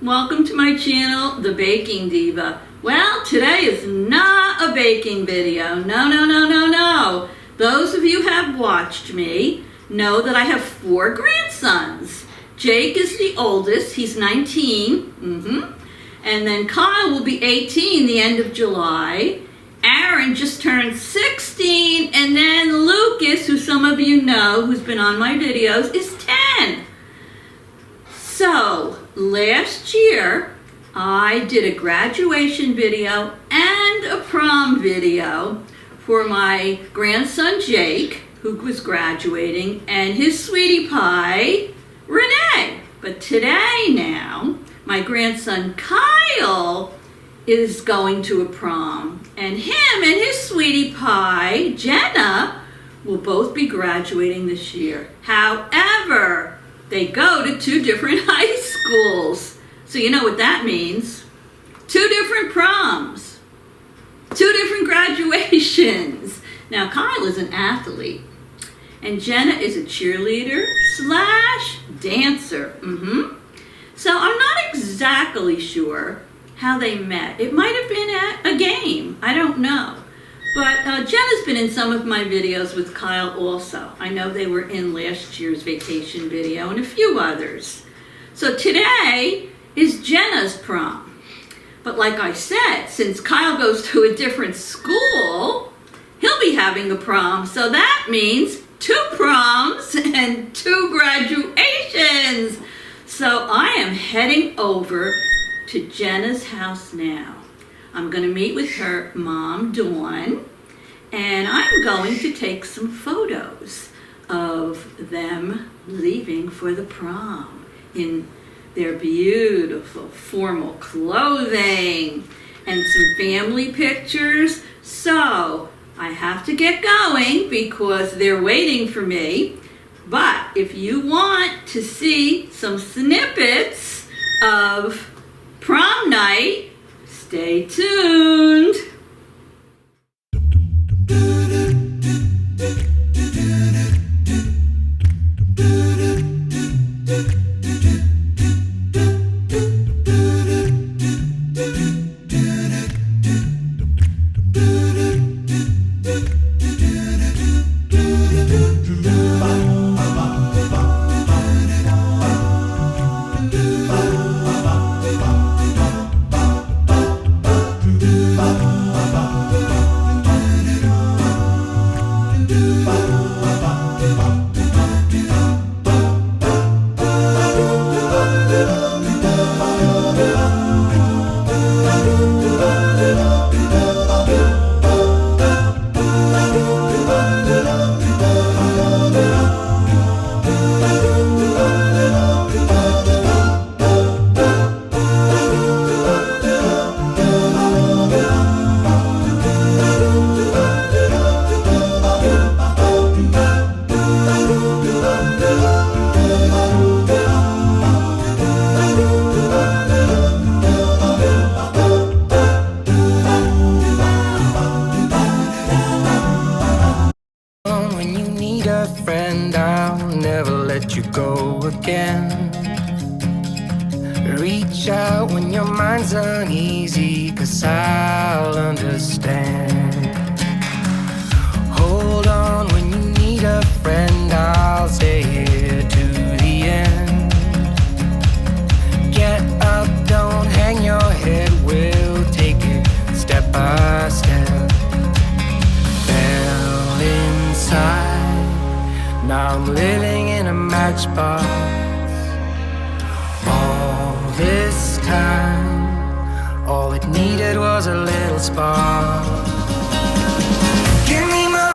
Welcome to my channel, The Baking Diva. Well, today is not a baking video. No. Those of you who have watched me know that I have 4 grandsons. Jake is the oldest, he's 19. And then Kyle will be 18 the end of July. Aaron just turned 16, and then Lucas, who some of you know, who's been on my videos, is 10. So, last year, I did a graduation video and a prom video for my grandson Jake, who was graduating, and his sweetie pie, Renee. But today now, my grandson Kyle is going to a prom, and him and his sweetie pie, Jenna, will both be graduating this year. However, they go to 2 different high schools. So you know what that means. 2 different proms. 2 different graduations. Now, Kyle is an athlete, and Jenna is a cheerleader / dancer. So I'm not exactly sure how they met. It might have been at a game. I don't know. But Jenna's been in some of my videos with Kyle also. I know they were in last year's vacation video and a few others. So today is Jenna's prom. But like I said, since Kyle goes to a different school, he'll be having a prom. So that means 2 proms and 2 graduations. So I am heading over to Jenna's house now. I'm going to meet with her mom, Dawn, and I'm going to take some photos of them leaving for the prom in their beautiful formal clothing and some family pictures. So I have to get going because they're waiting for me. But if you want to see some snippets of prom night, stay tuned. Reach out when your mind's uneasy, 'cause I'll understand. Hold on when you need a friend, I'll stay here to the end. Get up, don't hang your head, we'll take it step by step. Fell inside, now I'm living in a matchbox. This time, all it needed was a little spark. Give me my...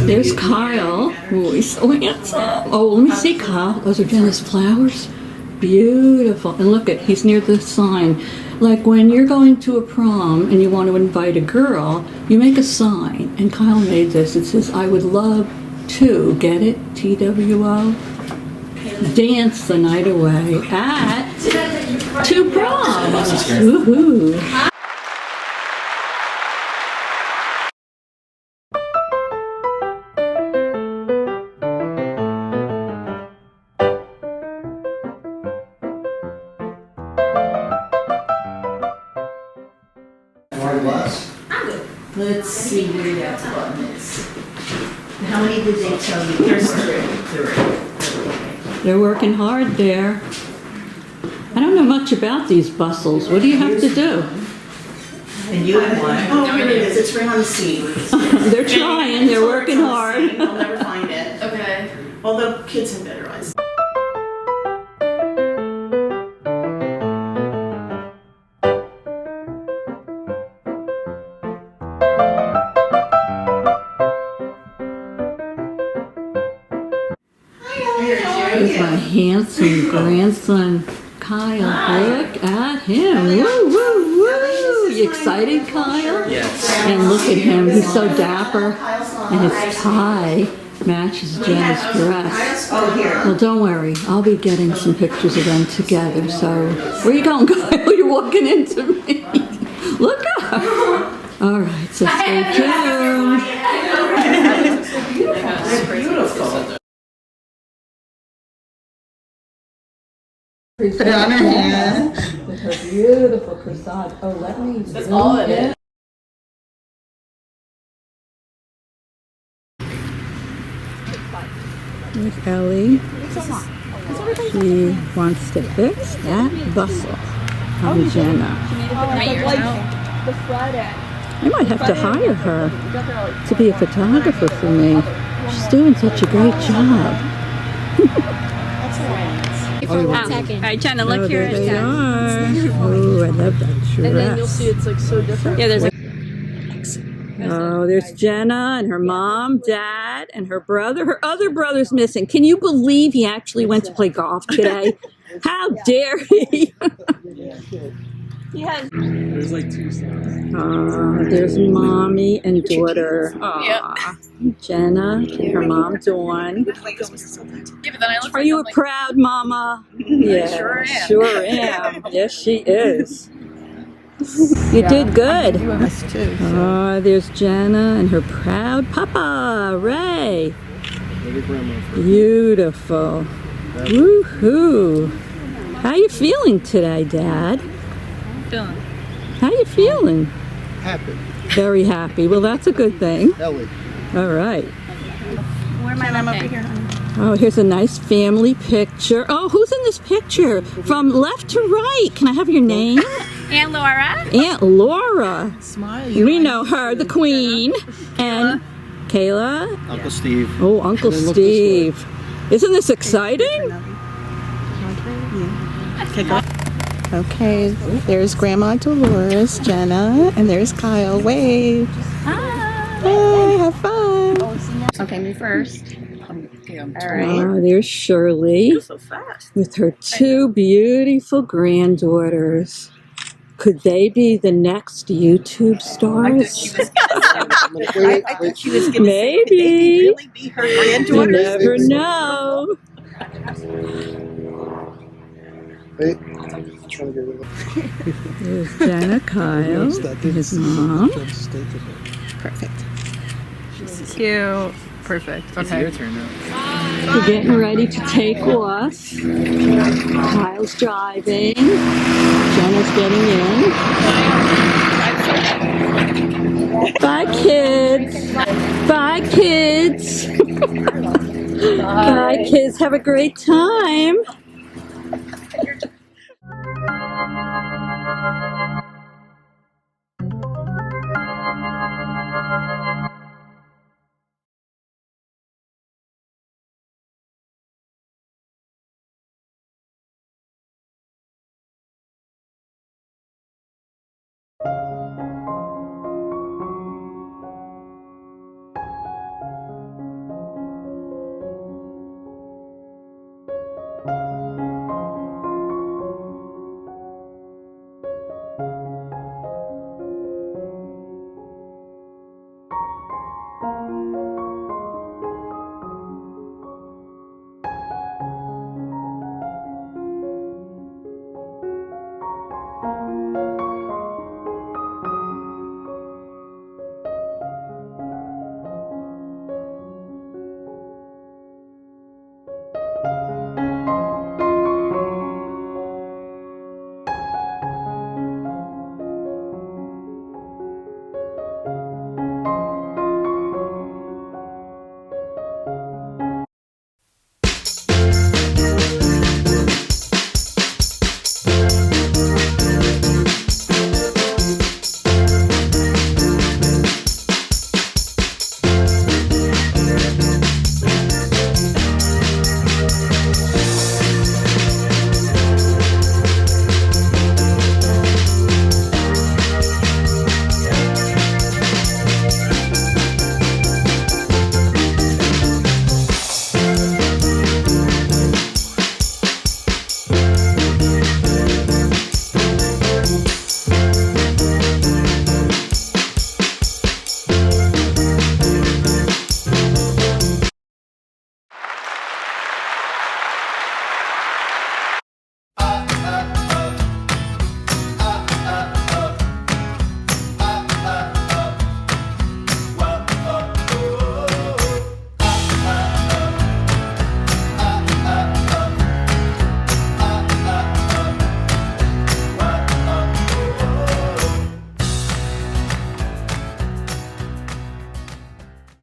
There's Kyle. Oh, he's so handsome. Oh, let me see, Kyle. Those are Jenna's flowers. Beautiful. And look at, he's near the sign. Like when you're going to a prom and you want to invite a girl, you make a sign. And Kyle made this. It says, I would love to, get it? TWO? Dance the night away at 2 proms. Woohoo! was? Let's see where that button is. How many did they tell you? There's three. They're working hard there. I don't know much about these bustles. What do you have to do? And you have one. Oh, here it is. It's right on the seat. They're trying. They're working hard. They'll never find it. Okay. Although kids have better eyes. Here's my handsome grandson, Kyle. Look at him. Woo, woo, woo. You excited, Kyle? Yes. And look at him. He's so dapper. And his tie matches Jenna's dress. Oh, here. Well, don't worry. I'll be getting some pictures of them together. So, where you going, Kyle? You're walking into me. Look up. All right, so stay tuned. Beautiful. Put it on her hand. With her beautiful corsage. Oh, let me. That's all it is. There's Ellie. She wants to fix that bustle on Jenna. I might have to hire her to be a photographer for me. She's doing such a great job. All right, Jenna, look here. There they are. Oh, I love that dress. And then you'll see it's like so different. Yeah, there's like. Oh, there's Jenna and her mom, dad, and her brother. Her other brother's missing. Can you believe he actually went to play golf today? How dare he? He has. There's like two sides. There's mommy and daughter. Aw. Jenna and her mom, Dawn. Yeah, but then I look Are you a proud mama? Yeah, sure am. Yes, she is. You did good. There's Jenna and her proud papa, Ray. Beautiful. Woohoo. How you feeling today, Dad? Feeling. How you feeling? Happy. Very happy. Well, that's a good thing. Ellie. All right. Where am I over here, honey? Oh, here's a nice family picture. Oh, who's in this picture? From left to right. Can I have your name? Aunt Laura. Aunt Laura. Smile. We know her, the queen. And Kayla. Uncle Steve. Oh, Uncle Steve. Isn't this exciting? Okay, there's Grandma Dolores, Jenna, and there's Kyle. Wave. Hi, have fun. Okay, me first. Oh, there's Shirley So fast. with her two beautiful granddaughters. Could they be the next YouTube stars? I think she was going to say, could they Maybe. really be her You granddaughter? never know. Wait. There's Jenna, Kyle, his mom. Perfect. Cute. Perfect. It's your turn now. We're getting ready to take off. Kyle's driving. Jenna's getting in. Bye, kids. Bye, kids. Bye, kids. Have a great time.